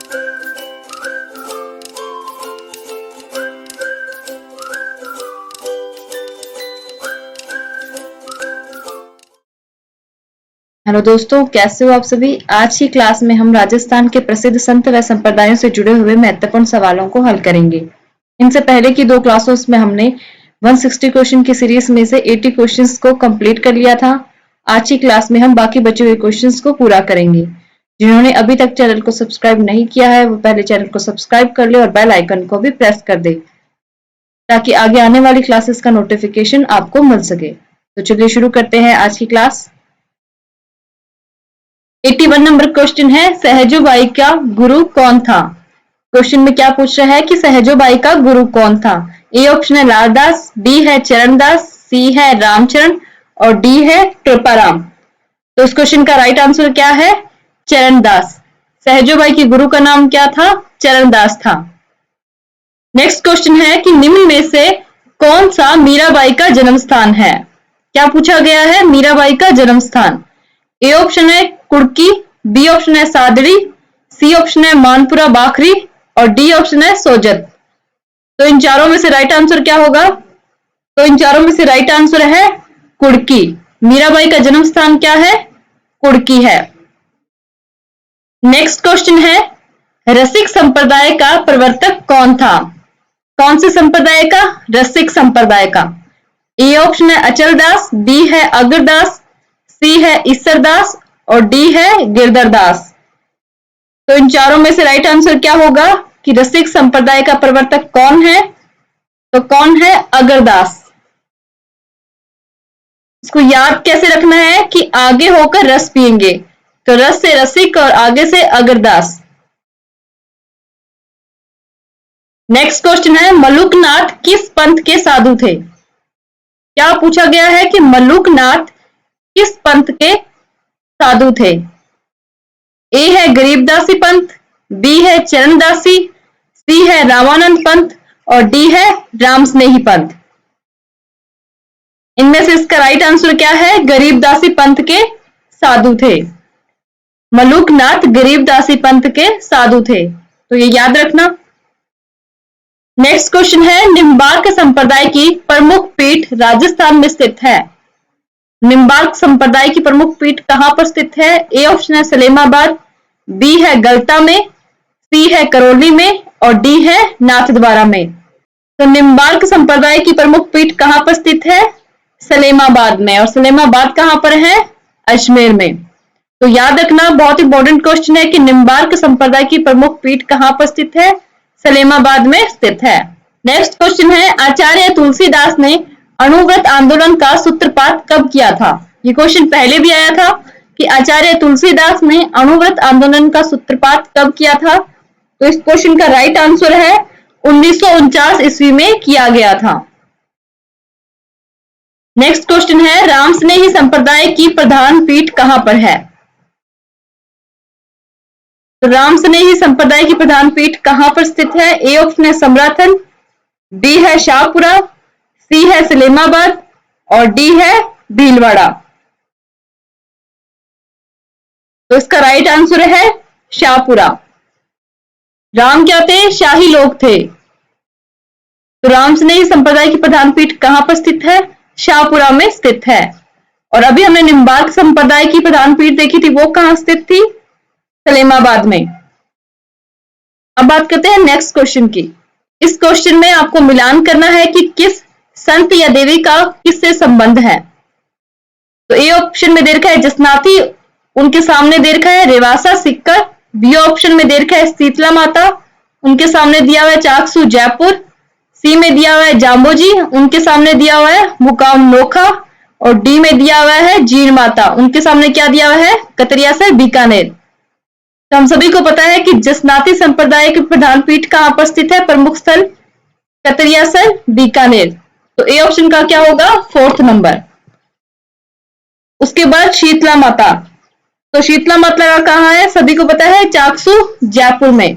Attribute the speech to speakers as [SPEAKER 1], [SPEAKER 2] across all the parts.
[SPEAKER 1] Hello दोस्तों, कैसे हो आप सभी। आज की क्लास में हम राजस्थान के प्रसिद्ध संत व संप्रदायों से जुड़े हुए महत्वपूर्ण सवालों को हल करेंगे। इनसे पहले की दो क्लासों में हमने 160 क्वेश्चन की सीरीज में से 80 क्वेश्चंस को कंप्लीट कर लिया था। आज की क्लास में हम बाकी बचे हुए क्वेश्चंस को पूरा करेंगे। जिन्होंने अभी तक चैनल को सब्सक्राइब नहीं किया है वो पहले चैनल को सब्सक्राइब कर ले और बेल आइकन को भी प्रेस कर दे ताकि आगे आने वाली क्लासेस का नोटिफिकेशन आपको मिल सके। तो चलिए शुरू करते हैं आज की क्लास। 81 नंबर क्वेश्चन है, सहजोबाई का गुरु कौन था। क्वेश्चन में क्या पूछ रहा है कि सहजोबाई का गुरु कौन था। ए ऑप्शन है लालदास, बी है चरणदास, सी है रामचरण और डी है कृपाराम। तो इस क्वेश्चन का राइट आंसर क्या है, चरणदास। सहजोबाई के गुरु का नाम क्या था, चरणदास था। नेक्स्ट क्वेश्चन है कि निम्न में से कौन सा मीराबाई का जन्म स्थान है। क्या पूछा गया है, मीराबाई का जन्म स्थान। ए ऑप्शन है कुड़की, बी ऑप्शन है सादड़ी, सी ऑप्शन है मानपुरा बाखरी और डी ऑप्शन है सोजत। तो इन चारों में से राइट आंसर क्या होगा, तो इन चारों में से राइट आंसर है कुड़की। मीराबाई का जन्म स्थान क्या है, कुड़की है। नेक्स्ट क्वेश्चन है, रसिक संप्रदाय का प्रवर्तक कौन था। कौन से संप्रदाय का, रसिक संप्रदाय का। ए ऑप्शन है अचलदास, बी है अगरदास, सी है ईसरदास और डी है गिरधरदास। तो इन चारों में से राइट आंसर क्या होगा कि रसिक संप्रदाय का प्रवर्तक कौन है, तो कौन है, अगरदास। इसको याद कैसे रखना है कि आगे होकर रस पिएंगे, तो रस से रसिक और आगे से अगरदास। नेक्स्ट क्वेश्चन है, मलुकनाथ किस पंथ के साधु थे। क्या पूछा गया है कि मलुकनाथ किस पंथ के साधु थे। ए है गरीबदासी पंथ, बी है चरणदासी, सी है रामानंद पंथ और डी है रामस्नेही पंथ। इनमें से इसका राइट आंसर क्या है, गरीबदासी पंथ के साधु थे। मलुकनाथ गरीबदासी पंथ के साधु थे, तो ये याद रखना। नेक्स्ट क्वेश्चन है, निम्बार्क संप्रदाय की प्रमुख पीठ राजस्थान में स्थित है। निम्बार्क संप्रदाय की प्रमुख पीठ कहां पर स्थित है। ए ऑप्शन है सलेमाबाद, बी है गलता में, सी है करौली में और डी है नाथद्वारा में। तो निम्बार्क संप्रदाय की प्रमुख पीठ कहां पर स्थित है, सलेमाबाद में। और सलेमाबाद कहां पर है, अजमेर में। तो याद रखना, बहुत इंपॉर्टेंट क्वेश्चन है कि निम्बार्क संप्रदाय की प्रमुख पीठ कहां पर स्थित है, सलेमाबाद में स्थित है। नेक्स्ट क्वेश्चन है, आचार्य तुलसीदास ने अणुव्रत आंदोलन का सूत्रपात कब किया था। ये क्वेश्चन पहले भी आया था कि आचार्य तुलसीदास ने अणुव्रत आंदोलन का सूत्रपात कब किया था। तो इस क्वेश्चन का राइट आंसर है 1949 ईस्वी में किया गया था। नेक्स्ट क्वेश्चन है, रामस्नेही संप्रदाय की प्रधान पीठ कहां पर है। तो रामस्नेही संप्रदाय की प्रधान पीठ कहां पर स्थित है। ए ऑप्शन है समराथन, बी है शाहपुरा, सी है सलेमाबाद और डी है भीलवाड़ा। तो इसका राइट आंसर है शाहपुरा। राम क्या थे, शाही लोग थे। तो रामस्नेही संप्रदाय की प्रधान पीठ कहां पर स्थित है, शाहपुरा में स्थित है। और अभी हमने निम्बार्क संप्रदाय की प्रधान पीठ देखी थी, वो कहां स्थित थी, सलेमाबाद में। अब बात करते हैं नेक्स्ट क्वेश्चन की। इस क्वेश्चन में आपको मिलान करना है कि किस संत या देवी का किससे संबंध है। तो ए ऑप्शन में दे रखा है जसनाथी, उनके सामने दे रखा है रेवासा सिक्कर। बी ऑप्शन में दे रखा है शीतला माता, उनके सामने दिया हुआ है चाकसू जयपुर। सी में दिया हुआ है जाम्बोजी, उनके सामने दिया हुआ है मुकाम नोखा और डी में दिया हुआ है जीण माता, उनके सामने क्या दिया हुआ है, कतरियासर बीकानेर। तो हम सभी को पता है कि जसनाती संप्रदाय की प्रधान पीठ कहां पर स्थित है, प्रमुख स्थल कतरियासर बीकानेर। तो ए ऑप्शन का क्या होगा, 4th नंबर। उसके बाद शीतला माता, तो शीतला माता कहां है, सभी को पता है चाकसू जयपुर में।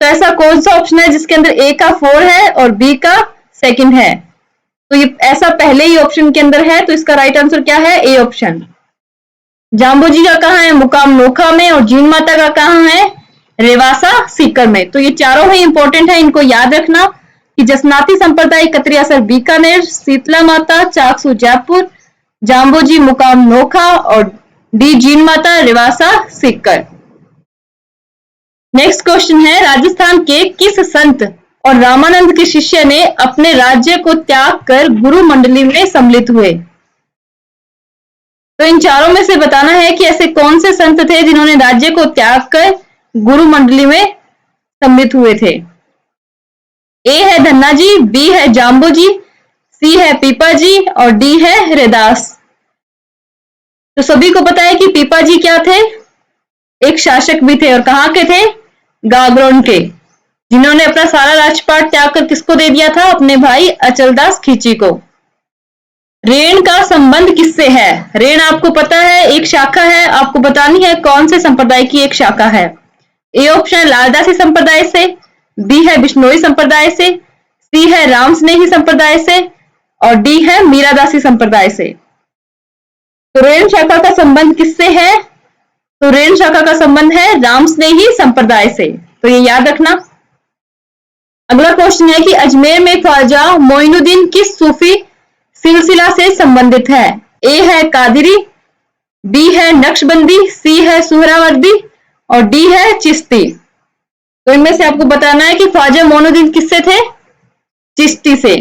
[SPEAKER 1] तो ऐसा कौन सा ऑप्शन है जिसके अंदर ए का 4 है और बी का 2nd है। तो ये ऐसा पहले ही ऑप्शन के अंदर है, तो इसका राइट आंसर क्या है, ए ऑप्शन। जाम्बोजी का कहां है, मुकाम नोखा में और जीण माता का कहां है, रेवासा सीकर में। तो ये चारों ही इंपॉर्टेंट है, इनको याद रखना कि जसनाती संप्रदाय कतरियासर बीकानेर, शीतला माता चाकसू जयपुर, जाम्बोजी मुकाम नोखा और डी जीन माता रेवासा सीकर। नेक्स्ट क्वेश्चन है, राजस्थान के किस संत और रामानंद के शिष्य ने अपने राज्य को त्याग कर गुरु मंडली में सम्मिलित हुए? तो इन चारों में से बताना है कि ऐसे कौन से संत थे जिन्होंने राज्य को त्याग कर गुरु मंडली में सम्मिलित हुए थे? ए है धन्ना जी, बी है जाम्बू जी, सी है पीपा जी और डी है हरिदास। तो सभी को पता है कि पीपा जी क्या थे? एक शासक भी थे और कहां के थे? गागरोन के, जिन्होंने अपना सारा राजपाट त्याग कर किसको दे दिया था? अपने भाई अचलदास खींची को। रेण का संबंध किससे है? रेण आपको पता है एक शाखा है, आपको बतानी है कौन से संप्रदाय की एक शाखा है। ए ऑप्शन है लालदासी संप्रदाय से, बी है बिश्नोई संप्रदाय से, सी है राम स्नेही संप्रदाय से और डी है मीरादासी संप्रदाय से। तो रेण शाखा का संबंध किससे है? तो रेण शाखा का संबंध है राम स्नेही संप्रदाय से, तो ये याद रखना। अगला क्वेश्चन है कि अजमेर में ख्वाजा मोइनुद्दीन किस सूफी सिलसिला से संबंधित है? ए है कादिरी, बी है नक्शबंदी, सी है सुहरावर्दी और डी है चिश्ती। तो इनमें से आपको बताना है कि ख्वाजा मोइनुद्दीन किससे थे? चिश्ती से।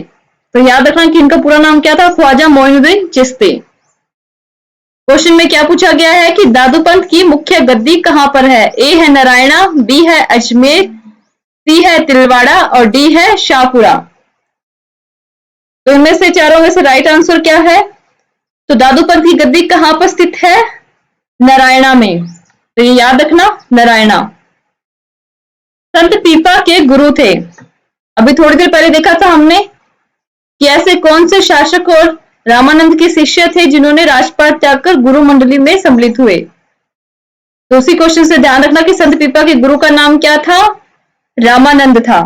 [SPEAKER 1] तो याद रखना कि इनका पूरा नाम क्या था? ख्वाजा मोइनुद्दीन चिश्ती। क्वेश्चन में क्या पूछा गया है कि दादूपंथ की मुख्य गद्दी कहां पर है? ए है नारायणा, बी है अजमेर, सी है तिलवाड़ा और डी है शाहपुरा। तो इनमें से चारों में से राइट आंसर क्या है? तो दादूपंथ की गद्दी कहां पर स्थित है? नारायणा में। तो ये याद रखना, नारायणा। संत पीपा के गुरु थे। अभी थोड़ी देर पहले देखा था हमने कि ऐसे कौन से शासक और रामानंद के शिष्य थे जिन्होंने राजपाट त्याग कर गुरु मंडली में सम्मिलित हुए। तो उसी क्वेश्चन से ध्यान रखना कि संत पीपा के गुरु का नाम क्या था? रामानंद था।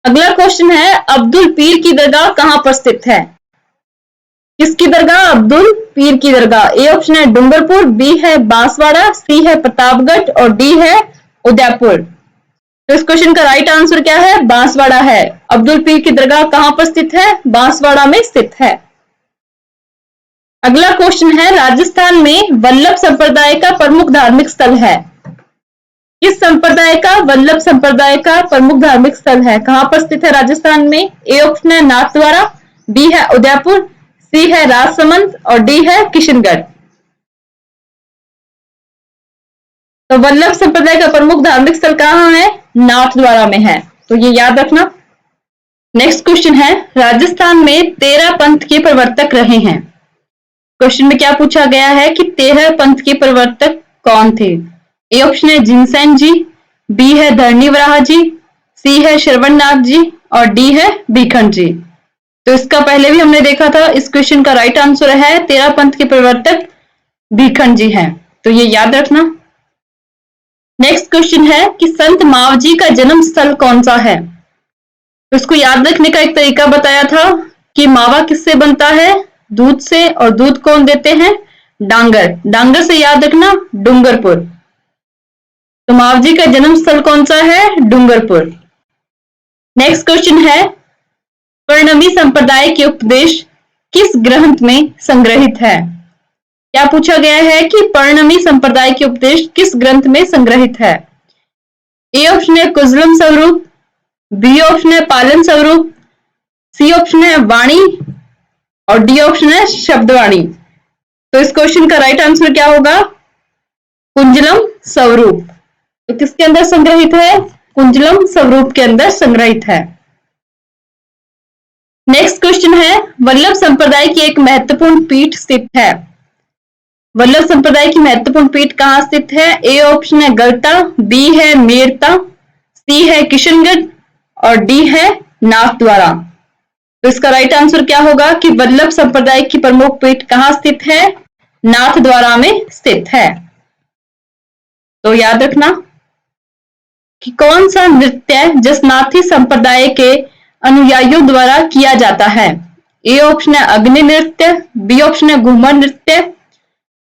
[SPEAKER 1] अगला क्वेश्चन है, अब्दुल पीर की दरगाह कहां पर स्थित है? किसकी दरगाह? अब्दुल पीर की दरगाह। ए ऑप्शन है डूंगरपुर, बी है बांसवाड़ा, सी है प्रतापगढ़ और डी है उदयपुर। तो इस क्वेश्चन का राइट आंसर क्या है? बांसवाड़ा है। अब्दुल पीर की दरगाह कहां पर स्थित है? बांसवाड़ा में स्थित है। अगला क्वेश्चन है, राजस्थान में वल्लभ संप्रदाय का प्रमुख धार्मिक स्थल है? किस संप्रदाय का वल्लभ संप्रदाय का प्रमुख धार्मिक स्थल है? कहां पर स्थित है राजस्थान में? ए ऑप्शन है नाथद्वारा, बी है उदयपुर, सी है राजसमंद और डी है किशनगढ़। तो वल्लभ संप्रदाय का प्रमुख धार्मिक स्थल कहां है? नाथद्वारा में है। तो ये याद रखना। नेक्स्ट क्वेश्चन है, राजस्थान में 13 पंथ के प्रवर्तक रहे हैं। क्वेश्चन में क्या पूछा गया है कि 13 पंथ के प्रवर्तक कौन थे? ए ऑप्शन है जिनसेन जी, बी है धरनी वराह जी, सी है श्रवणनाथ जी और डी है भीखंड जी। तो इसका पहले भी हमने देखा था। इस क्वेश्चन का राइट आंसर है 13 पंथ के प्रवर्तक भीखंड जी हैं। तो ये याद रखना। नेक्स्ट क्वेश्चन है कि संत मावजी का जन्म स्थल कौन सा है? तो इसको याद रखने का एक तरीका बताया था कि मावा किससे बनता है? दूध से। और दूध कौन देते हैं? डांगर। डांगर से याद रखना डूंगरपुर। तो मावजी का जन्म स्थल कौन सा है? डूंगरपुर। नेक्स्ट क्वेश्चन है, पर्णमी संप्रदाय के उपदेश किस ग्रंथ में संग्रहित है? क्या पूछा गया है कि पर्णमी संप्रदाय के उपदेश किस ग्रंथ में संग्रहित है? ए ऑप्शन है कुजलम स्वरूप, बी ऑप्शन है पालन स्वरूप, सी ऑप्शन है वाणी और डी ऑप्शन है शब्दवाणी। तो इस क्वेश्चन का राइट आंसर क्या होगा? कुंजलम स्वरूप। तो किसके अंदर संग्रहित है? कुंजलम स्वरूप के अंदर संग्रहित है। नेक्स्ट क्वेश्चन है, वल्लभ संप्रदाय की एक महत्वपूर्ण पीठ स्थित है। वल्लभ संप्रदाय की महत्वपूर्ण पीठ कहां स्थित है? ए ऑप्शन है गलता, बी है मेरता, सी है किशनगढ़ और डी है नाथद्वारा। तो इसका राइट आंसर क्या होगा कि वल्लभ संप्रदाय की प्रमुख पीठ कहां स्थित है? नाथद्वारा में स्थित है। तो याद रखना कि कौन सा नृत्य जसनाथी संप्रदाय के अनुयायियों द्वारा किया जाता है? ए ऑप्शन है अग्नि नृत्य, बी ऑप्शन है घूमर नृत्य,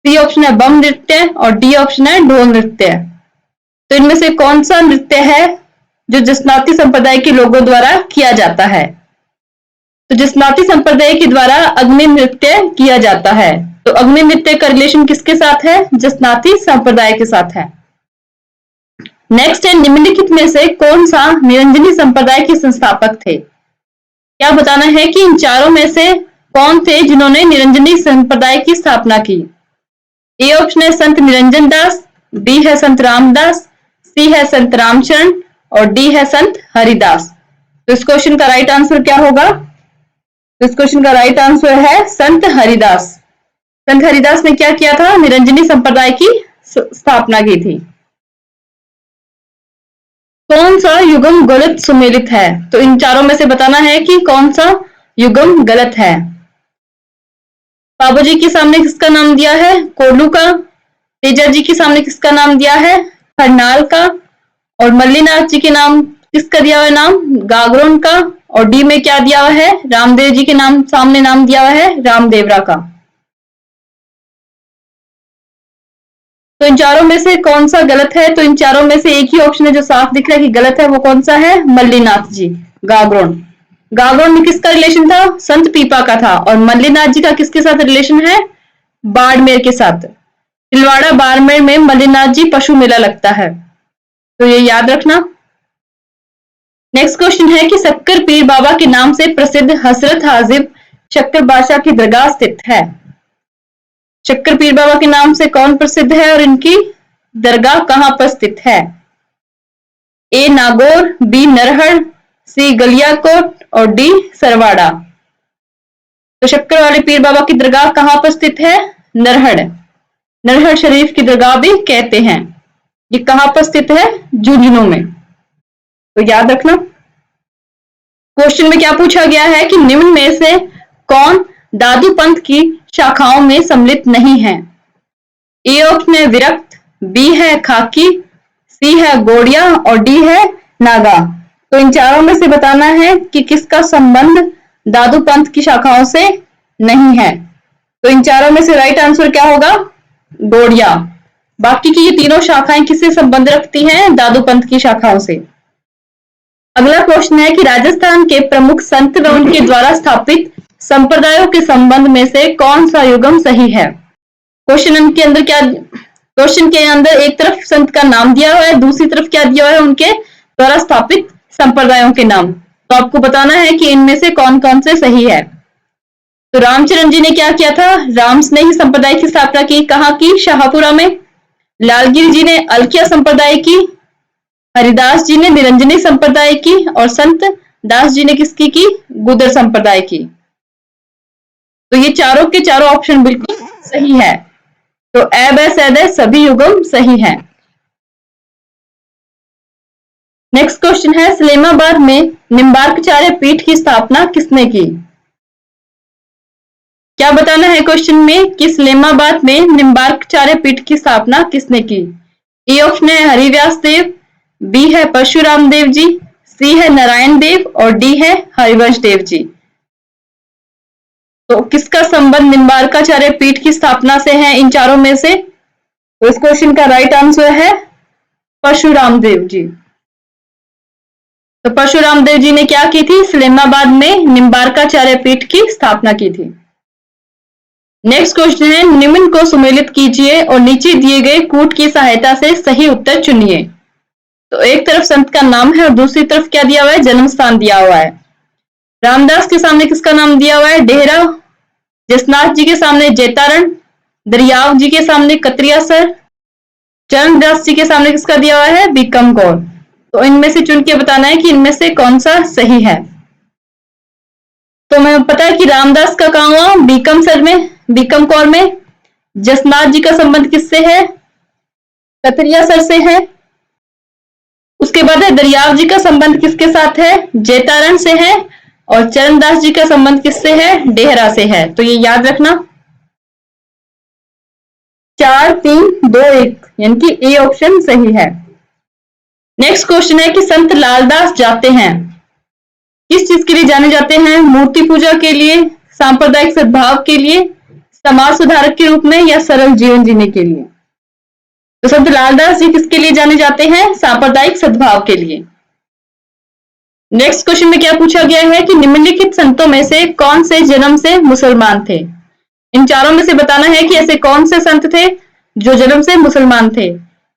[SPEAKER 1] सी ऑप्शन है बम नृत्य और डी ऑप्शन है ढोल नृत्य। तो इनमें से कौन सा नृत्य है जो जसनाती संप्रदाय के लोगों द्वारा किया जाता है? तो जसनाती संप्रदाय के द्वारा अग्नि नृत्य किया जाता है। तो अग्नि नृत्य का रिलेशन किसके साथ है? जसनाती संप्रदाय के साथ है। नेक्स्ट है, निम्नलिखित में से कौन सा निरंजनी संप्रदाय के संस्थापक थे? क्या बताना है कि इन चारों में से कौन थे जिन्होंने निरंजनी संप्रदाय की स्थापना की? ए ऑप्शन है संत निरंजन दास, बी है संत रामदास, सी है संत रामचरण और डी है संत हरिदास। तो इस क्वेश्चन का राइट आंसर क्या होगा? तो इस क्वेश्चन का राइट आंसर है संत हरिदास। संत हरिदास ने क्या किया था? निरंजनी संप्रदाय की स्थापना की थी। कौन सा युगम गलत सुमेलित है? तो इन चारों में से बताना है कि कौन सा युगम गलत है। बाबू जी के सामने किसका नाम दिया है? कोल्लू का। तेजा जी के सामने किसका नाम दिया है? हरनाल का। और मल्लीनाथ जी के नाम किसका दिया हुआ है? नाम गागरोन का। और डी में क्या दिया हुआ है? रामदेव जी के नाम सामने नाम दिया हुआ है रामदेवरा का। तो इन चारों में से कौन सा गलत है? तो इन चारों में से एक ही ऑप्शन है जो साफ दिख रहा है कि गलत है। वो कौन सा है? मल्लीनाथ जी, गागरोन। गागरोन में किसका रिलेशन था? संत पीपा का था। और मल्लीनाथ जी का किसके साथ रिलेशन है? बाड़मेर के साथ। तिलवाड़ा बाड़मेर में मल्लीनाथ जी पशु मेला लगता है, तो ये याद रखना। नेक्स्ट क्वेश्चन है कि शक्कर पीर बाबा के नाम से प्रसिद्ध हजरत हाजिब शक्कर बादशाह की दरगाह स्थित है। शक्कर पीर बाबा के नाम से कौन प्रसिद्ध है और इनकी दरगाह कहां पर स्थित है? ए नागौर, बी नरहड़, सी गलियाकोट और डी सरवाड़ा। तो शक्कर वाले पीर बाबा की दरगाह कहां पर स्थित है? नरहड़। नरहड़ शरीफ की दरगाह भी कहते हैं। ये कहां पर स्थित है? झुंझुनू में। तो याद रखना। क्वेश्चन में क्या पूछा गया है कि निम्न में से कौन दादू पंथ की शाखाओं में सम्मिलित नहीं है? ए ऑप्शन है विरक्त, बी है खाकी, सी है गोड़िया और डी है नागा। तो इन चारों में से बताना है कि किसका संबंध दादू पंथ की शाखाओं से नहीं है। तो इन चारों में से राइट आंसर क्या होगा? गोड़िया। बाकी की ये तीनों शाखाएं किससे संबंध रखती हैं? दादू पंथ की शाखाओं से। अगला क्वेश्चन है कि राजस्थान के प्रमुख संत व उनके द्वारा स्थापित संप्रदायों के संबंध में से कौन सा युगम सही है? क्वेश्चन के अंदर एक तरफ संत का नाम दिया हुआ है, दूसरी तरफ क्या दिया हुआ है? उनके द्वारा स्थापित संप्रदायों के नाम। तो आपको बताना है कि इनमें से कौन कौन से सही है। तो रामचरण जी ने क्या किया था? राम स्नेही संप्रदाय की स्थापना की। कहाँ की? शाहपुरा में। लालगिरी जी ने अलखिया संप्रदाय की। हरिदास जी ने निरंजनी संप्रदाय की। और संत दास जी ने किसकी की? गुदर संप्रदाय की। तो ये चारों के चारों ऑप्शन बिल्कुल सही है। तो ए ब स द सभी युगम सही है। नेक्स्ट क्वेश्चन है सलेमाबाद में निम्बार्कचार्य पीठ की स्थापना किसने की? क्या बताना है क्वेश्चन में कि सलेमाबाद में निम्बार्कचार्य पीठ की स्थापना किसने की? ए ऑप्शन है हरिव्यास देव, बी है परशुराम देव जी, सी है नारायण देव और डी है हरिवंश देव जी। तो किसका संबंध निम्बार्काचार्य पीठ की स्थापना से है इन चारों में से? तो इस क्वेश्चन का राइट आंसर है परशुराम देव जी। तो परशुराम देव जी ने क्या की थी? सलेमाबाद में निम्बार्काचार्य पीठ की स्थापना की थी। नेक्स्ट क्वेश्चन है निम्न को सुमेलित कीजिए और नीचे दिए गए कूट की सहायता से सही उत्तर चुनिए। तो एक तरफ संत का नाम है और दूसरी तरफ क्या दिया हुआ है? जन्म स्थान दिया हुआ है। रामदास के सामने किसका नाम दिया हुआ है? डेहरा। जसनाथ जी के सामने जैतारण। दरियाव जी के सामने कतरियासर। चरणदास जी के सामने किसका दिया हुआ है? बीकम कौर। तो इनमें से चुन के बताना है कि इनमें से कौन सा सही है। तो हमें पता है कि रामदास का कहाँ हुआ? बीकम सर में, बीकम कौर में। जसनाथ जी का संबंध किससे है? कतरिया सर से है। उसके बाद है दरियाव जी का संबंध किसके साथ है? जैतारण से है। और चरणदास जी का संबंध किससे है? डेहरा से है। तो ये याद रखना। 4 3 2 1 यानी कि ए ऑप्शन सही है। नेक्स्ट क्वेश्चन है कि संत लालदास जाते हैं किस चीज के लिए जाने जाते हैं? मूर्ति पूजा के लिए, सांप्रदायिक सद्भाव के लिए, समाज सुधारक के रूप में या सरल जीवन जीने के लिए? तो संत लालदास जी किसके लिए जाने जाते हैं? सांप्रदायिक सद्भाव के लिए। नेक्स्ट क्वेश्चन में क्या पूछा गया है कि निम्नलिखित संतों में से कौन से जन्म से मुसलमान थे? इन चारों में से बताना है कि ऐसे कौन से संत थे जो जन्म से मुसलमान थे।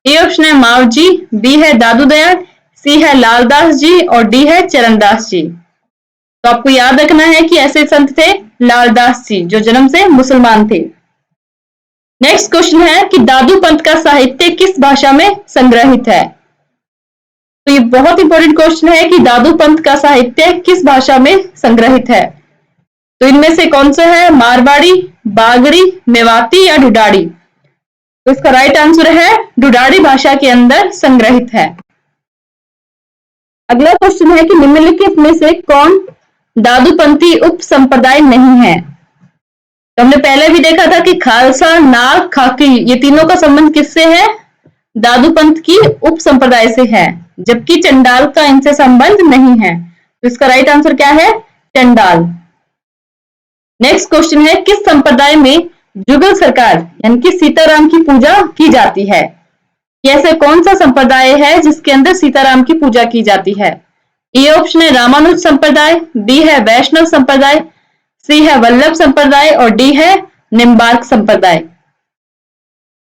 [SPEAKER 1] ए ऑप्शन है माव जी, बी है दादू दयाल, सी है लालदास जी और डी है चरणदास जी। तो आपको याद रखना है कि ऐसे संत थे लालदास जी जो जन्म से मुसलमान थे। नेक्स्ट क्वेश्चन है कि दादू पंथ का साहित्य किस भाषा में संग्रहित है? तो ये बहुत इंपॉर्टेंट क्वेश्चन है कि दादू पंथ का साहित्य किस भाषा में संग्रहित है। तो इनमें से कौन सा है? मारवाड़ी, बागड़ी, मेवाती या ढूढ़ाड़ी? तो इसका राइट आंसर है ढूढ़ाड़ी भाषा के अंदर संग्रहित है। अगला क्वेश्चन है कि निम्नलिखित में से कौन दादूपंथी उप संप्रदाय नहीं है? तो हमने पहले भी देखा था कि खालसा, नाग, खाकी ये तीनों का संबंध किससे है? दादूपंथ की उप संप्रदाय से है, जबकि चंडाल का इनसे संबंध नहीं है। तो इसका राइट आंसर क्या है? चंडाल। नेक्स्ट क्वेश्चन है किस संप्रदाय में जुगल सरकार यानी कि सीताराम की पूजा की जाती है? ऐसा कौन सा संप्रदाय है जिसके अंदर सीताराम की पूजा की जाती है? ए ऑप्शन है रामानुज संप्रदाय, बी है वैष्णव संप्रदाय, सी है वल्लभ संप्रदाय और डी है निम्बार्क संप्रदाय।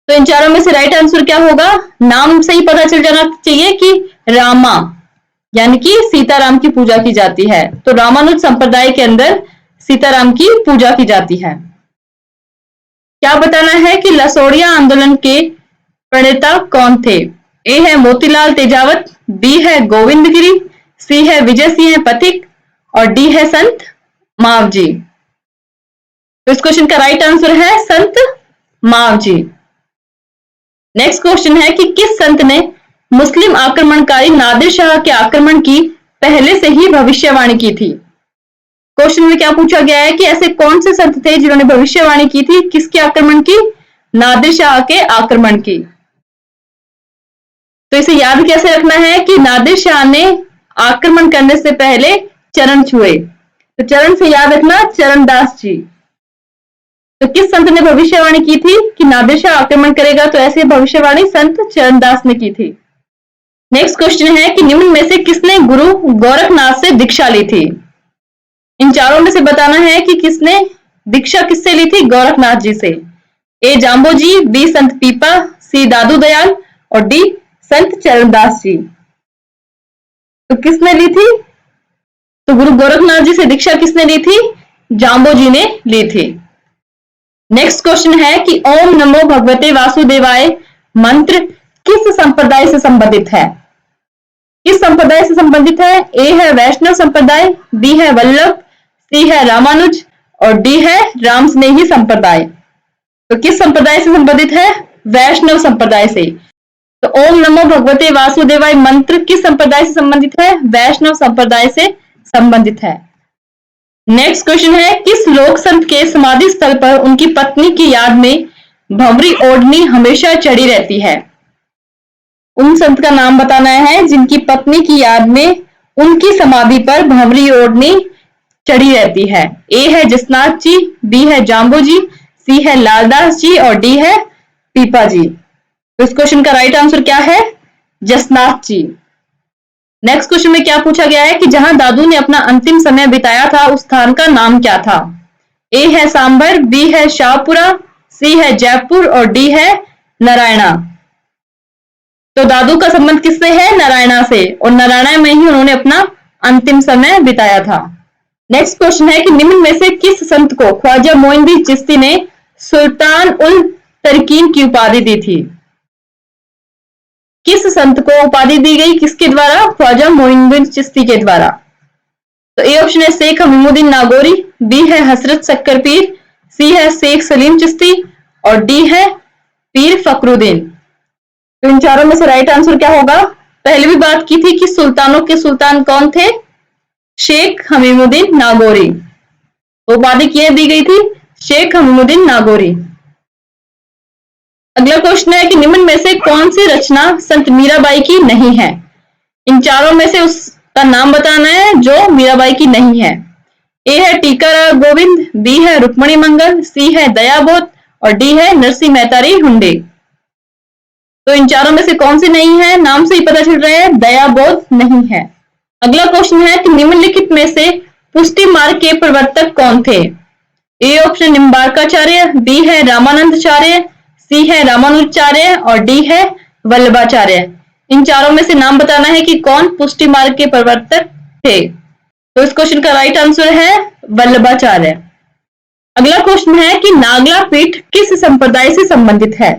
[SPEAKER 1] तो इन चारों में से राइट आंसर क्या होगा? नाम से ही पता चल जाना चाहिए कि रामा यानी कि सीताराम की पूजा की जाती है। तो रामानुज संप्रदाय के अंदर सीताराम की पूजा की जाती है। क्या बताना है कि लसोड़िया आंदोलन के प्रणेता कौन थे? ए है मोतीलाल तेजावत, बी है गोविंद गिरी, सी है विजय सिंह पथिक और डी है संत मावजी। तो इस क्वेश्चन का राइट आंसर है संत मावजी। नेक्स्ट क्वेश्चन है कि किस संत ने मुस्लिम आक्रमणकारी नादिर शाह के आक्रमण की पहले से ही भविष्यवाणी की थी? क्वेश्चन में क्या पूछा गया है कि ऐसे कौन से संत थे जिन्होंने भविष्यवाणी की थी? किसके आक्रमण की? नादिर शाह के आक्रमण की। तो इसे याद कैसे रखना है कि नादिर शाह ने आक्रमण करने से पहले चरण छुए। तो चरण से याद रखना चरणदास जी। तो किस संत ने भविष्यवाणी की थी कि नादिर शाह आक्रमण करेगा? तो ऐसी भविष्यवाणी संत चरणदास ने की थी। नेक्स्ट क्वेश्चन है कि निम्न में से किसने गुरु गोरखनाथ से दीक्षा ली थी? इन चारों में से बताना है कि किसने दीक्षा किससे ली थी? गोरखनाथ जी से। ए जाम्बो जी, बी संत पीपा, सी दादू दयाल और डी संत चरणदास जी। तो किसने ली थी? तो गुरु गोरखनाथ जी से दीक्षा किसने ली थी? जाम्बो जी ने ली थी। नेक्स्ट क्वेश्चन है कि ओम नमो भगवते वासुदेवाय मंत्र किस संप्रदाय से संबंधित है? किस संप्रदाय से संबंधित है? ए है वैष्णव संप्रदाय, बी है वल्लभ, सी है रामानुज और डी है राम स्नेही संप्रदाय। तो किस संप्रदाय से संबंधित है? वैष्णव संप्रदाय से। तो ओम नमो भगवते वासुदेवाय मंत्र किस संप्रदाय से संबंधित है? वैष्णव संप्रदाय से संबंधित है। नेक्स्ट क्वेश्चन है किस लोक संत के समाधि स्थल पर उनकी पत्नी की याद में भंवरी ओढ़नी हमेशा चढ़ी रहती है? उन संत का नाम बताना है जिनकी पत्नी की याद में उनकी समाधि पर भंवरी ओढ़नी चढ़ी रहती है। ए है जसनाथ जी, बी है जाम्बो जी, सी है लालदास जी और डी है पीपा जी। तो इस क्वेश्चन का राइट आंसर क्या है? जसनाथ जी। नेक्स्ट क्वेश्चन में क्या पूछा गया है कि जहां दादू ने अपना अंतिम समय बिताया था उस स्थान का नाम क्या था? ए है सांबर, बी है शाहपुरा, सी है जयपुर और डी है नारायणा। तो दादू का संबंध किससे है? नारायणा से, और नारायणा में ही उन्होंने अपना अंतिम समय बिताया था। नेक्स्ट क्वेश्चन है कि निम्न में से किस संत को ख्वाजा मोइनुद्दीन चिश्ती ने सुल्तान उल तरीकीन की उपाधि दी थी? किस संत को उपाधि दी गई किसके द्वारा? ख्वाजा मोइनुद्दीन चिश्ती के द्वारा। तो ए ऑप्शन है शेख हमीमुद्दीन नागौरी, बी है हजरत शक्कर पीर, सी है शेख सलीम चिश्ती और डी है पीर फखरुद्दीन। तो इन चारों में से राइट आंसर क्या होगा? पहले भी बात की थी कि सुल्तानों के सुल्तान कौन थे? शेख हमीमुद्दीन नागौरी। उपाधि किए दी गई थी शेख हमीमुद्दीन नागौरी। अगला क्वेश्चन है कि निम्न में से कौन सी रचना संत मीराबाई की नहीं है? इन चारों में से उसका नाम बताना है जो मीराबाई की नहीं है। ए है टीका गोविंद, बी है रुक्मणी मंगल, सी है दयाबोध और डी है नरसिंह मेहतारी हुंडे। तो इन चारों में से कौन सी नहीं है? नाम से ही पता चल रहा है, दयाबोध नहीं है। अगला क्वेश्चन है कि निम्नलिखित में से पुष्टि मार्ग के प्रवर्तक कौन थे? ए ऑप्शन निम्बार्काचार्य, बी है रामानंदाचार्य, सी है रामानुजाचार्य और डी है वल्लभाचार्य। इन चारों में से नाम बताना है कि कौन पुष्टि मार्ग के प्रवर्तक थे। तो इस क्वेश्चन का राइट आंसर है वल्लभाचार्य। अगला क्वेश्चन है कि नागला पीठ किस संप्रदाय से संबंधित है?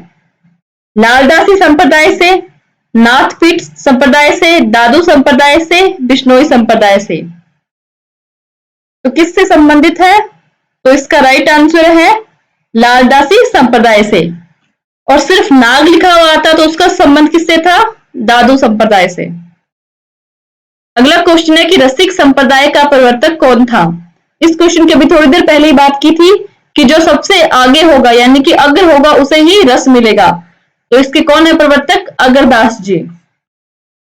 [SPEAKER 1] लालदासी संप्रदाय से, नाथपीठ संप्रदाय से, दादू संप्रदाय से, बिश्नोई संप्रदाय से। तो किससे संबंधित है? तो इसका राइट आंसर है लालदासी संप्रदाय से। और सिर्फ नाग लिखा हुआ आता तो उसका संबंध किससे था? दादू संप्रदाय से। अगला क्वेश्चन है कि रसिक संप्रदाय का प्रवर्तक कौन था? इस क्वेश्चन की अभी थोड़ी देर पहले ही बात की थी कि जो सबसे आगे होगा यानी कि अग्र होगा उसे ही रस मिलेगा। तो इसके कौन है प्रवर्तक? अग्रदास जी।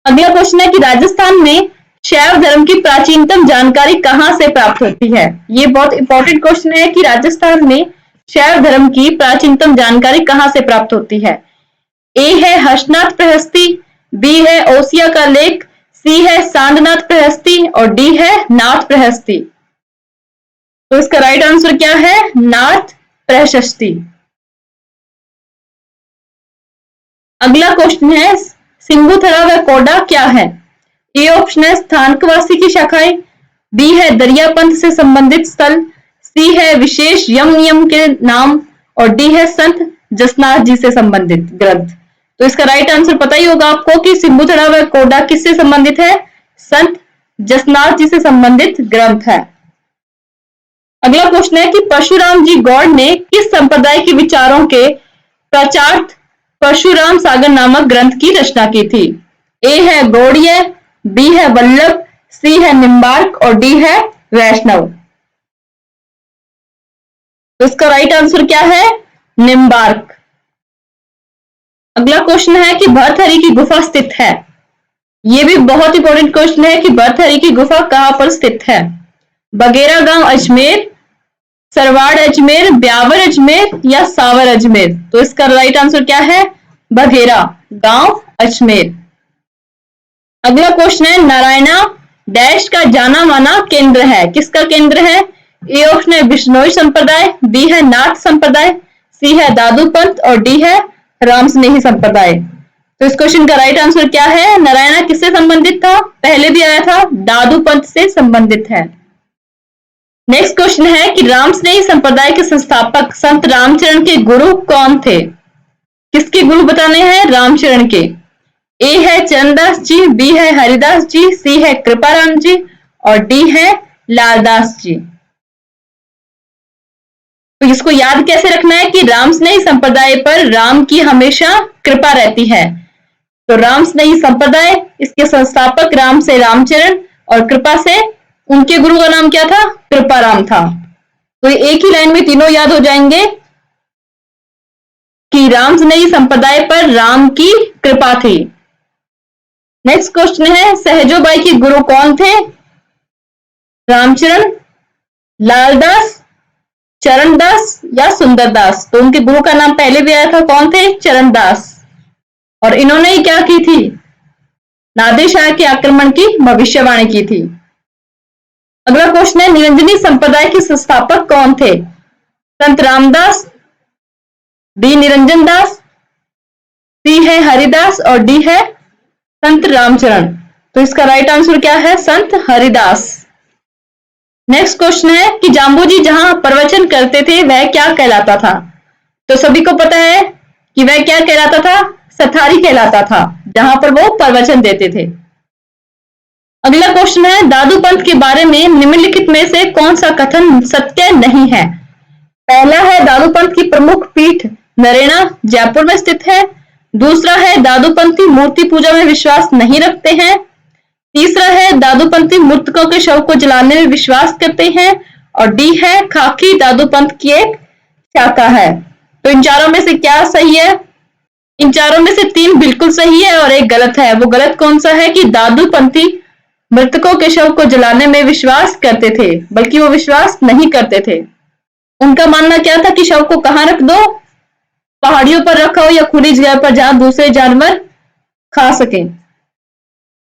[SPEAKER 1] अगला क्वेश्चन है कि राजस्थान में शैव धर्म की प्राचीनतम जानकारी कहां से प्राप्त होती है? ये बहुत इंपॉर्टेंट क्वेश्चन है कि राजस्थान में शैव धर्म की प्राचीनतम जानकारी कहां से प्राप्त होती है? ए है हर्षनाथ प्रहस्ती, बी है ओसिया का लेख, सी है सांदनाथ प्रहस्ती और डी है नाथ प्रहस्ती। तो इसका राइट आंसर क्या है? नाथ प्रहस्ती। अगला क्वेश्चन है सिंगुथरा व कोडा क्या है? ए ऑप्शन है स्थानकवासी की शाखाएं, बी है दरियापंथ से संबंधित स्थल, सी है विशेष यम नियम के नाम और डी है संत जसनाथ जी से संबंधित ग्रंथ। तो इसका राइट आंसर पता ही होगा आपको कि सिंगुथरा व कोडा किससे संबंधित है? संत जसनाथ जी से संबंधित ग्रंथ है। अगला क्वेश्चन है कि परशुराम जी गौड़ ने किस संप्रदाय के विचारों के प्रचारार्थ परशुराम सागर नामक ग्रंथ की रचना की थी? ए है गौड़ीय, बी है वल्लभ, सी है निम्बार्क और डी है वैष्णव। तो इसका राइट आंसर क्या है? निम्बार्क। अगला क्वेश्चन है कि भर्तहरि की गुफा स्थित है। यह भी बहुत इंपॉर्टेंट क्वेश्चन है कि भर्तहरि की गुफा कहां पर स्थित है? बगेरा गांव अजमेर, सरवाड़ अजमेर, ब्यावर अजमेर या सावर अजमेर। तो इसका राइट आंसर क्या है? बघेरा गांव अजमेर। अगला क्वेश्चन है नारायणा डैश का जाना माना केंद्र है। किसका केंद्र है? ए ऑप्शन है बिश्नोई संप्रदाय, बी है नाथ संप्रदाय, सी है दादू पंथ और डी है रामस्नेही संप्रदाय। तो इस क्वेश्चन का राइट आंसर क्या है? नारायणा किससे संबंधित था? पहले भी आया था, दादू पंथ से संबंधित है। नेक्स्ट क्वेश्चन है कि रामस्नेही संप्रदाय के संस्थापक संत रामचरण के गुरु कौन थे? किसके गुरु बताने हैं? रामचरण के। ए है चरणदास जी, बी है हरिदास जी, सी है कृपाराम जी और डी है लालदास जी। तो इसको याद कैसे रखना है कि रामस्नेही संप्रदाय पर राम की हमेशा कृपा रहती है। तो रामस्नेही संप्रदाय, इसके संस्थापक राम से रामचरण और कृपा से उनके गुरु का नाम क्या था? कृपाराम था। तो एक ही लाइन में तीनों याद हो जाएंगे कि रामस्नेही संप्रदाय पर राम की कृपा थी। नेक्स्ट क्वेश्चन है सहजोबाई के गुरु कौन थे? रामचरण, लालदास, चरणदास या सुंदरदास। तो उनके गुरु का नाम पहले भी आया था, कौन थे? चरणदास। और इन्होंने ही क्या की थी? नादिर शाह के आक्रमण की भविष्यवाणी की थी। अगला क्वेश्चन है निरंजनी संप्रदाय के संस्थापक कौन थे? संत रामदास, बी निरंजन दास, सी है हरिदास और डी है संत रामचरण। तो इसका राइट आंसर क्या है? संत हरिदास। नेक्स्ट क्वेश्चन है कि जाम्बू जहां प्रवचन करते थे वह क्या कहलाता था? तो सभी को पता है कि वह क्या कहलाता था? सथारी कहलाता था, जहां पर वो प्रवचन देते थे। अगला क्वेश्चन है दादू पंथ के बारे में निम्नलिखित में से कौन सा कथन सत्य नहीं है? पहला है दादू पंथ की प्रमुख पीठ नरेना जयपुर में स्थित है। दूसरा है दादूपंथी मूर्ति पूजा में विश्वास नहीं रखते हैं। तीसरा है दादूपंथी मृतकों के शव को जलाने में विश्वास करते हैं और डी है खाकी दादूपंथ की एक शाखा है। तो इन चारों में से क्या सही है? इन चारों में से 3 बिल्कुल सही है और एक गलत है। वो गलत कौन सा है कि दादूपंथी मृतकों के शव को जलाने में विश्वास करते थे, बल्कि वो विश्वास नहीं करते थे। उनका मानना क्या था कि शव को कहां रख दो? पहाड़ियों पर रखा हो या खुली जगह पर जहां दूसरे जानवर खा सके।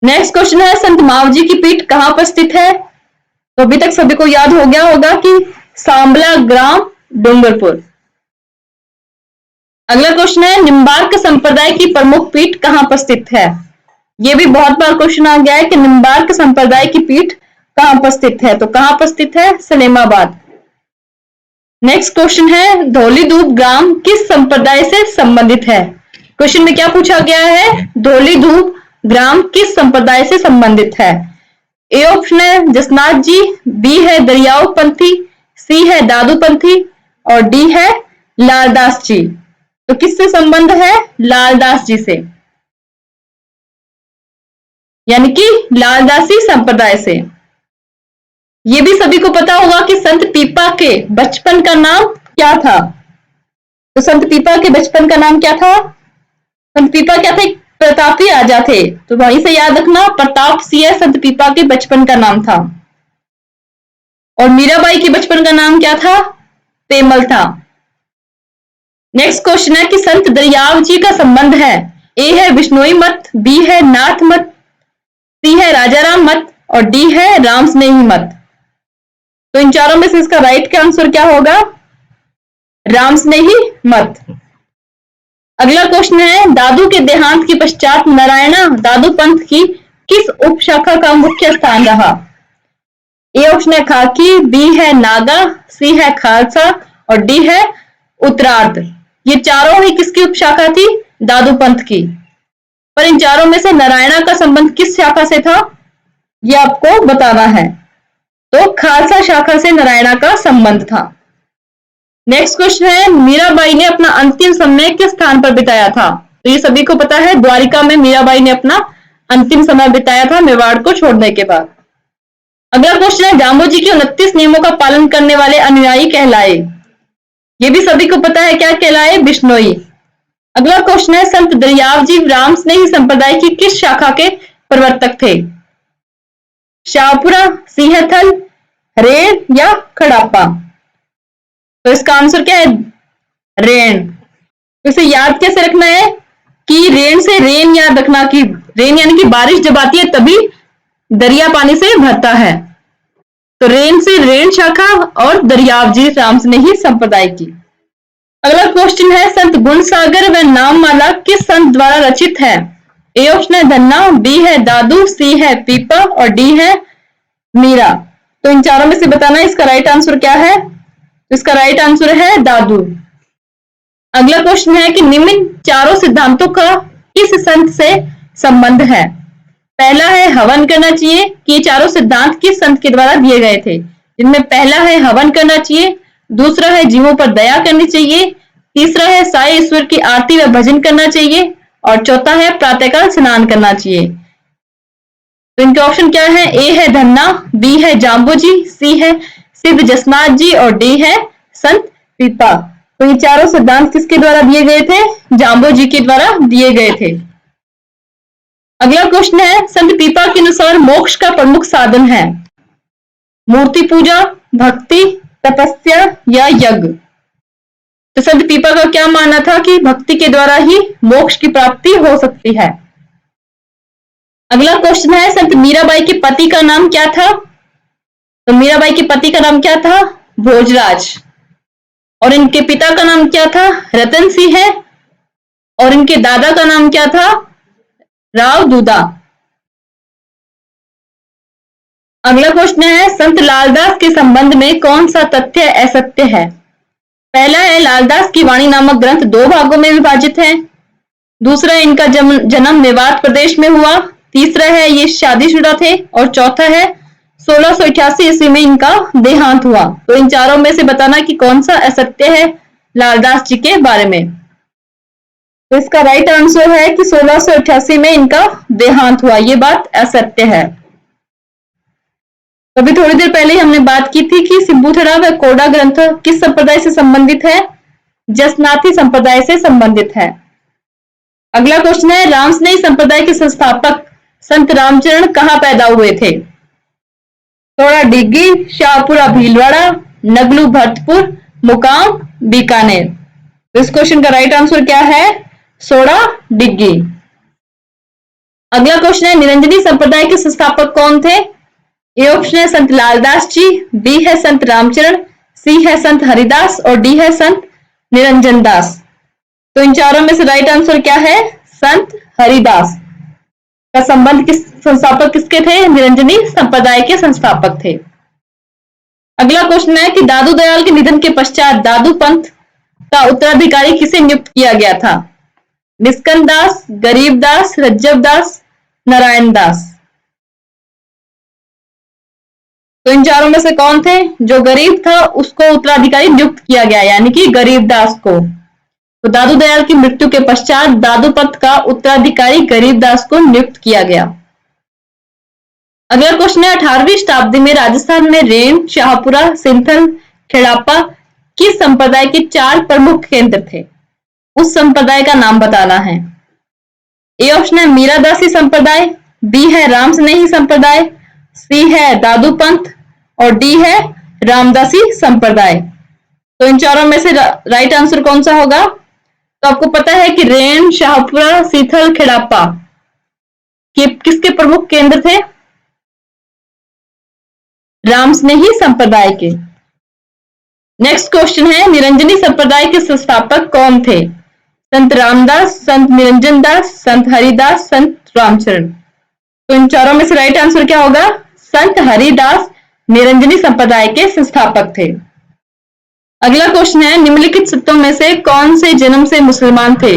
[SPEAKER 1] नेक्स्ट क्वेश्चन है संत मावजी की पीठ कहां पर स्थित है? तो अभी तक सभी को याद हो गया होगा कि सांबला ग्राम डूंगरपुर। अगला क्वेश्चन है निम्बार्क संप्रदाय की प्रमुख पीठ कहां पर स्थित है? यह भी बहुत बार क्वेश्चन आ गया है कि निम्बार्क संप्रदाय की पीठ कहां पर स्थित है, तो कहां पर स्थित है? सलेमाबाद। नेक्स्ट क्वेश्चन है धौलीधूप ग्राम किस संप्रदाय से संबंधित है? क्वेश्चन में क्या पूछा गया है? धौलीधूप ग्राम किस संप्रदाय से संबंधित है? ए ऑप्शन है जसनाथ जी, बी है दरियाव पंथी, सी है दादू पंथी और डी है लालदास जी। तो किससे संबंध है? लालदास जी से, यानी कि लालदासी संप्रदाय से। ये भी सभी को पता होगा कि संत पीपा के बचपन का नाम क्या था? तो संत पीपा के बचपन का नाम क्या था? संत पीपा क्या थे? प्रतापी राजा थे, तो वहीं से याद रखना प्रताप सिंह संत पीपा के बचपन का नाम था। और मीराबाई के बचपन का नाम क्या था? पेमल था। नेक्स्ट क्वेश्चन है कि संत दरियाव जी का संबंध है, ए है बिश्नोई मत, बी है नाथ मत, सी है राजाराम मत और डी है राम स्नेही मत। तो इन चारों में से इसका राइट का आंसर क्या होगा? राम स्नेही मत। अगला क्वेश्चन है दादू के देहांत के पश्चात नारायणा दादू पंथ की किस उपशाखा का मुख्य स्थान रहा? ए ऑप्शन है खाकी, बी है नागा, सी है खालसा और डी है उत्तरार्ध। ये चारों ही किसकी उपशाखा थी? दादू पंथ की। पर इन चारों में से नारायणा का संबंध किस शाखा से था, ये आपको बताना है। तो खालसा शाखा से नारायणा का संबंध था। नेक्स्ट क्वेश्चन है मीराबाई ने अपना अंतिम समय किस स्थान पर बिताया था? तो ये सभी को पता है, द्वारिका में मीराबाई ने अपना अंतिम समय बिताया था मेवाड़ को छोड़ने के बाद। अगला क्वेश्चन है जाम्बू जी के 29 नियमों का पालन करने वाले अनुयायी कहलाए? ये भी सभी को पता है, क्या कहलाए? बिश्नोई। अगला क्वेश्चन है संत दरियाव जी राम स्नेही संप्रदाय की किस शाखा के प्रवर्तक थे? शाहपुरा, सिंहथल, रेण या खड़ापा? तो इसका आंसर क्या है? रेण। तो इसे याद कैसे रखना है कि रेण से रेन याद रखना कि रेन यानी कि बारिश जब आती है तभी दरिया पानी से भरता है। तो रेन से रेण शाखा और दरियाव जी राम स्नेही संप्रदाय की। अगला क्वेश्चन है संत गुणसागर व नाममाला किस संत द्वारा रचित है? ए ऑप्शन है धन्ना, बी है दादू, सी है पीपा और डी है मीरा। तो इन चारों में से बताना इसका राइट आंसर क्या है? इसका राइट आंसर है दादू। अगला क्वेश्चन है कि निम्न चारों सिद्धांतों का किस संत से संबंध है? पहला है हवन करना चाहिए, कि ये चारों सिद्धांत किस संत के द्वारा दिए गए थे? जिनमें पहला है हवन करना चाहिए, दूसरा है जीवों पर दया करनी चाहिए, तीसरा है साई ईश्वर की आरती व भजन करना चाहिए और चौथा है प्रातःकाल स्नान करना चाहिए। तो इनके ऑप्शन क्या है? ए है धन्ना, बी है जाम्बू जी, सी है सिद्ध जसनाथ जी और डी है संत पीपा। तो ये चारों सिद्धांत किसके द्वारा दिए गए थे? जाम्बू जी के द्वारा दिए गए थे। अगला क्वेश्चन है संत पीपा के अनुसार मोक्ष का प्रमुख साधन है? मूर्ति पूजा, भक्ति, तपस्या या यज्ञ? तो संत पीपा का क्या मानना था कि भक्ति के द्वारा ही मोक्ष की प्राप्ति हो सकती है। अगला क्वेश्चन है संत मीराबाई के पति का नाम क्या था? तो मीराबाई के पति का नाम क्या था? भोजराज। और इनके पिता का नाम क्या था? रतन सिंह है। और इनके दादा का नाम क्या था? राव दूदा। अगला क्वेश्चन है संत लालदास के संबंध में कौन सा तथ्य असत्य है? पहला है लालदास की वाणी नामक ग्रंथ 2 भागों में विभाजित है, दूसरा है इनका जन्म मेवात प्रदेश में हुआ, तीसरा है ये शादीशुदा थे और चौथा है 1688 ईस्वी में इनका देहांत हुआ। तो इन चारों में से बताना कि कौन सा असत्य है लालदास जी के बारे में। तो इसका राइट आंसर है कि 1688 में इनका देहांत हुआ, ये बात असत्य है। अभी थोड़ी देर पहले हमने बात की थी कि सिब्बूथड़ा व कोडा ग्रंथ किस संप्रदाय से संबंधित है? जसनाथी संप्रदाय से संबंधित है। अगला क्वेश्चन है रामस्नेही संप्रदाय के संस्थापक संत रामचरण कहाँ पैदा हुए थे? थोड़ा डिग्गी, शाहपुरा भीलवाड़ा, नगलू भरतपुर, मुकाम बीकानेर। तो इस क्वेश्चन का राइट आंसर क्या है? 16 डिग्री। अगला क्वेश्चन है निरंजनी संप्रदाय के संस्थापक कौन थे? ए ऑप्शन है संत लालदास जी, बी है संत रामचरण, सी है संत हरिदास और डी है संत निरंजन दास। तो इन चारों में से राइट आंसर क्या है? संत हरिदास का संबंध किस संस्थापक किसके थे? निरंजनी संप्रदाय के संस्थापक थे। अगला क्वेश्चन है कि दादू दयाल के निधन के पश्चात दादू पंथ का उत्तराधिकारी किसे नियुक्त किया गया था? निस्कंद दास, गरीब दास, रज्जब दास, नारायण दास। तो इन चारों में से कौन थे? जो गरीब था उसको उत्तराधिकारी नियुक्त किया गया, यानी कि गरीब दास को। तो दादू दयाल की मृत्यु के पश्चात दादू पंथ का उत्तराधिकारी गरीब दास को नियुक्त किया गया। अगला क्वेश्चन है 18वीं शताब्दी में राजस्थान में रेण, शाहपुरा, सिंथल, खेड़ापा किस संप्रदाय के 4 प्रमुख केंद्र थे? उस संप्रदाय का नाम बताना है। ए ऑप्शन है मीरादासी संप्रदाय, बी है राम स्नेही संप्रदाय, सी है दादू पंथ और डी है रामदासी संप्रदाय। तो इन चारों में से राइट आंसर कौन सा होगा? तो आपको पता है कि रेण, शाहपुरा, सीथल, खेड़ापा किसके प्रमुख केंद्र थे? राम स्नेही संप्रदाय के। नेक्स्ट क्वेश्चन है निरंजनी संप्रदाय के संस्थापक कौन थे? संत रामदास, संत निरंजन दास, संत हरिदास, संत रामचरण। तो इन चारों में से राइट आंसर क्या होगा? संत हरिदास निरंजनी संप्रदाय के संस्थापक थे। अगला क्वेश्चन है निम्नलिखित संतों में से कौन से जन्म से मुसलमान थे?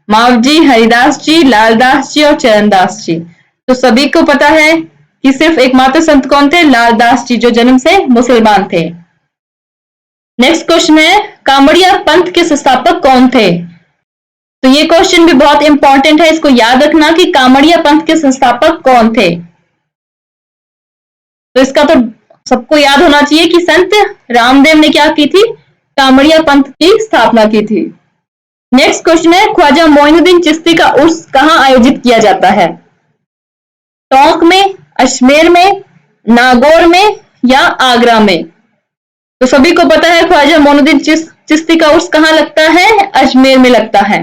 [SPEAKER 1] मावजी, हरिदास जी, लालदास जी और चरणदास जी। तो सभी को पता है कि सिर्फ एकमात्र संत कौन थे? लालदास जी, जो जन्म से मुसलमान थे। नेक्स्ट क्वेश्चन है कामड़िया पंथ के संस्थापक कौन थे? तो ये क्वेश्चन भी बहुत इंपॉर्टेंट है, इसको याद रखना कि कामड़िया पंथ के संस्थापक कौन थे। तो इसका तो सबको याद होना चाहिए कि संत रामदेव ने क्या की थी? कामड़िया पंथ की स्थापना की थी। नेक्स्ट क्वेश्चन है ख्वाजा मोइनुद्दीन चिश्ती का उर्स कहां आयोजित किया जाता है? टोंक में, अजमेर में, नागौर में या आगरा में? तो सभी को पता है ख्वाजा मोइनुद्दीन चिश्ती का उर्स कहां लगता है? अजमेर में लगता है।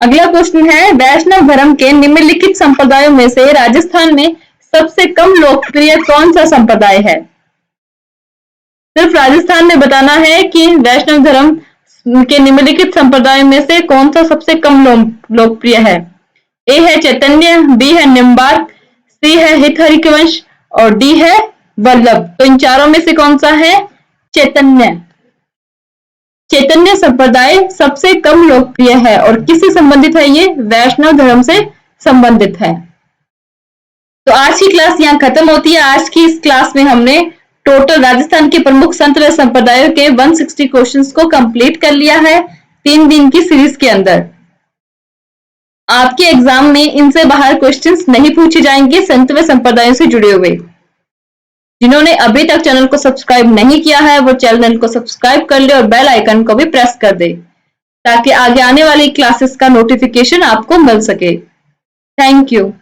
[SPEAKER 1] अगला क्वेश्चन है वैष्णव धर्म के निम्नलिखित संप्रदायों में से राजस्थान में सबसे कम लोकप्रिय कौन सा संप्रदाय है? सिर्फ राजस्थान में बताना है कि वैष्णव धर्म के निम्नलिखित संप्रदायों में से कौन सा सबसे कम लोकप्रिय है। ए है चैतन्य, बी है निम्बार्क, सी है हित हरिवंश और डी है वल्लभ। तो इन चारों में से कौन सा है? चैतन्य। चैतन्य संप्रदाय सबसे कम लोकप्रिय है और किससे संबंधित है? ये वैष्णव धर्म से संबंधित है। तो आज की क्लास यहाँ खत्म होती है। आज की इस क्लास में हमने टोटल राजस्थान के प्रमुख संत संप्रदायों के 160 क्वेश्चंस को कंप्लीट कर लिया है 3 दिन की सीरीज के अंदर। आपके एग्जाम में इनसे बाहर क्वेश्चंस नहीं पूछे जाएंगे संत व संप्रदायों से जुड़े हुए। जिन्होंने अभी तक चैनल को सब्सक्राइब नहीं किया है वो चैनल को सब्सक्राइब कर ले और बेल आइकन को भी प्रेस कर दे ताकि आगे आने वाली क्लासेस का नोटिफिकेशन आपको मिल सके। Thank you.